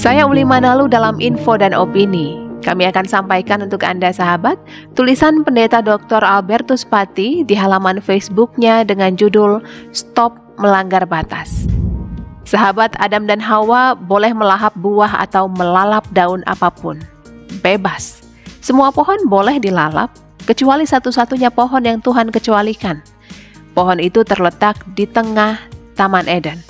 Saya Uli Manalu dalam Info dan Opini. Kami akan sampaikan untuk Anda sahabat, tulisan Pendeta Dr. Albertus Pati di halaman Facebooknya dengan judul Stop Melanggar Batas. Sahabat, Adam dan Hawa boleh melahap buah atau melalap daun apapun. Bebas. Semua pohon boleh dilalap, kecuali satu-satunya pohon yang Tuhan kecualikan. Pohon itu terletak di tengah Taman Eden.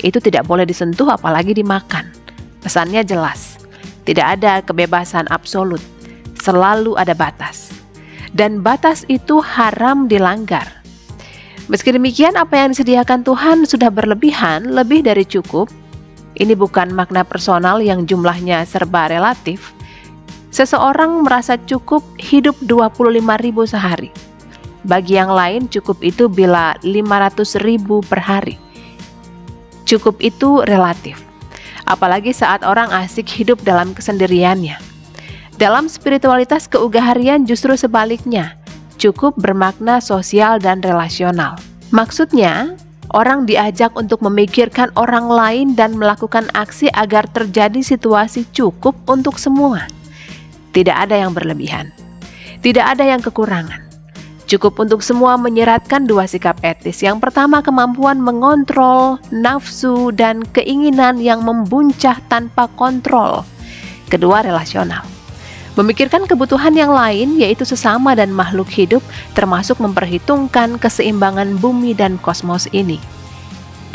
Itu tidak boleh disentuh apalagi dimakan. Pesannya jelas, tidak ada kebebasan absolut, selalu ada batas. Dan batas itu haram dilanggar. Meski demikian, apa yang disediakan Tuhan sudah berlebihan, lebih dari cukup. Ini bukan makna personal yang jumlahnya serba relatif. Seseorang merasa cukup hidup 25.000 sehari. Bagi yang lain cukup itu bila 500.000 per hari. Cukup itu relatif. Apalagi saat orang asik hidup dalam kesendiriannya. Dalam spiritualitas keugaharian justru sebaliknya, cukup bermakna sosial dan relasional. Maksudnya, orang diajak untuk memikirkan orang lain dan melakukan aksi agar terjadi situasi cukup untuk semua. Tidak ada yang berlebihan, tidak ada yang kekurangan. Cukup untuk semua menyeratkan dua sikap etis. Yang pertama, kemampuan mengontrol nafsu dan keinginan yang membuncah tanpa kontrol. Kedua, relasional. Memikirkan kebutuhan yang lain, yaitu sesama dan makhluk hidup, termasuk memperhitungkan keseimbangan bumi dan kosmos ini.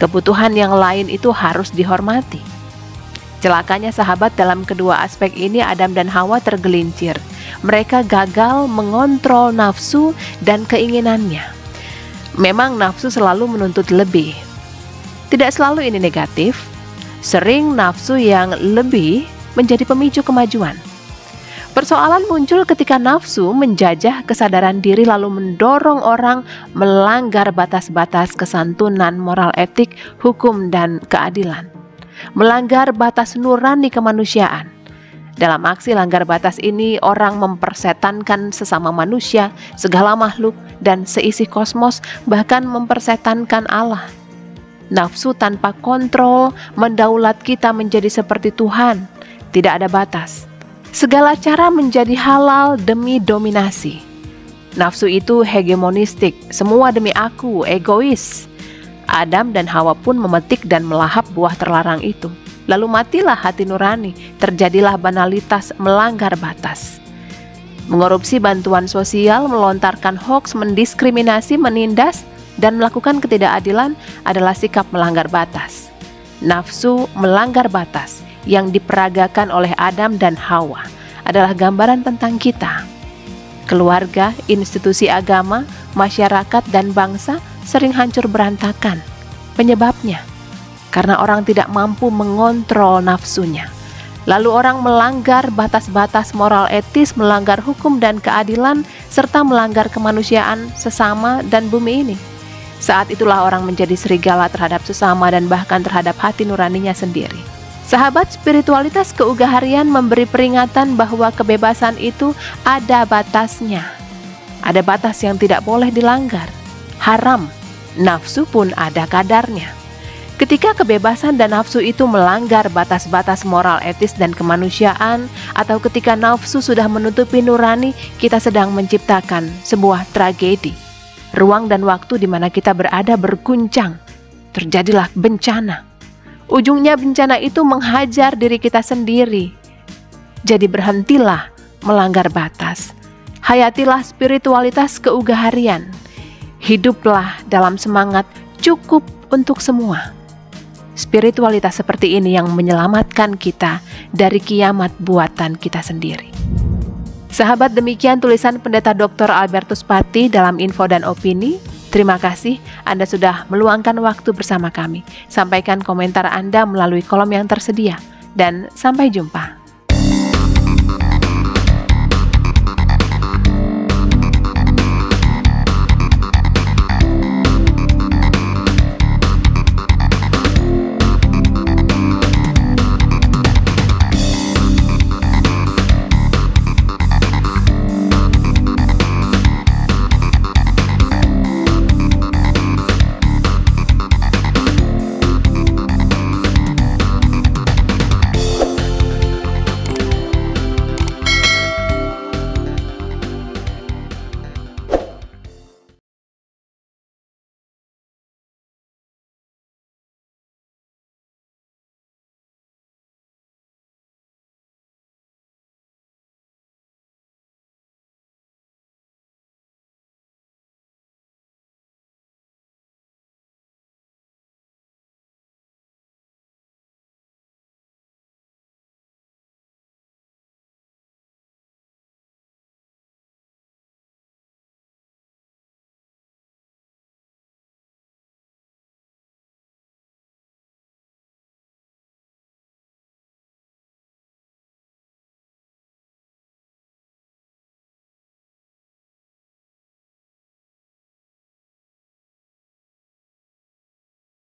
Kebutuhan yang lain itu harus dihormati. Celakanya sahabat, dalam kedua aspek ini Adam dan Hawa tergelincir. Mereka gagal mengontrol nafsu dan keinginannya. Memang nafsu selalu menuntut lebih. Tidak selalu ini negatif. Sering nafsu yang lebih menjadi pemicu kemajuan. Persoalan muncul ketika nafsu menjajah kesadaran diri lalu mendorong orang melanggar batas-batas kesantunan, moral etik, hukum, dan keadilan. Melanggar batas nurani kemanusiaan. Dalam aksi langgar batas ini, orang mempersetankan sesama manusia, segala makhluk, dan seisi kosmos, bahkan mempersetankan Allah. Nafsu tanpa kontrol mendaulat kita menjadi seperti Tuhan, tidak ada batas. Segala cara menjadi halal demi dominasi. Nafsu itu hegemonistik, semua demi aku, egois. Adam dan Hawa pun memetik dan melahap buah terlarang itu. Lalu matilah hati nurani, terjadilah banalitas melanggar batas. Mengorupsi bantuan sosial, melontarkan hoaks, mendiskriminasi, menindas, dan melakukan ketidakadilan adalah sikap melanggar batas. Nafsu melanggar batas yang diperagakan oleh Adam dan Hawa adalah gambaran tentang kita. Keluarga, institusi agama, masyarakat, dan bangsa sering hancur berantakan. Penyebabnya, karena orang tidak mampu mengontrol nafsunya. Lalu orang melanggar batas-batas moral etis, melanggar hukum dan keadilan, serta melanggar kemanusiaan sesama dan bumi ini. Saat itulah orang menjadi serigala terhadap sesama dan bahkan terhadap hati nuraninya sendiri. Sahabat, spiritualitas keugaharian memberi peringatan bahwa kebebasan itu ada batasnya. Ada batas yang tidak boleh dilanggar. Haram. Nafsu pun ada kadarnya. Ketika kebebasan dan nafsu itu melanggar batas-batas moral etis dan kemanusiaan, atau ketika nafsu sudah menutupi nurani, kita sedang menciptakan sebuah tragedi. Ruang dan waktu di mana kita berada berguncang. Terjadilah bencana. Ujungnya bencana itu menghajar diri kita sendiri. Jadi berhentilah melanggar batas. Hayatilah spiritualitas keugaharian. Hiduplah dalam semangat cukup untuk semua. Spiritualitas seperti ini yang menyelamatkan kita dari kiamat buatan kita sendiri. Sahabat, demikian tulisan Pendeta Dr. Albertus Pati dalam Info dan Opini. Terima kasih Anda sudah meluangkan waktu bersama kami. Sampaikan komentar Anda melalui kolom yang tersedia. Dan sampai jumpa.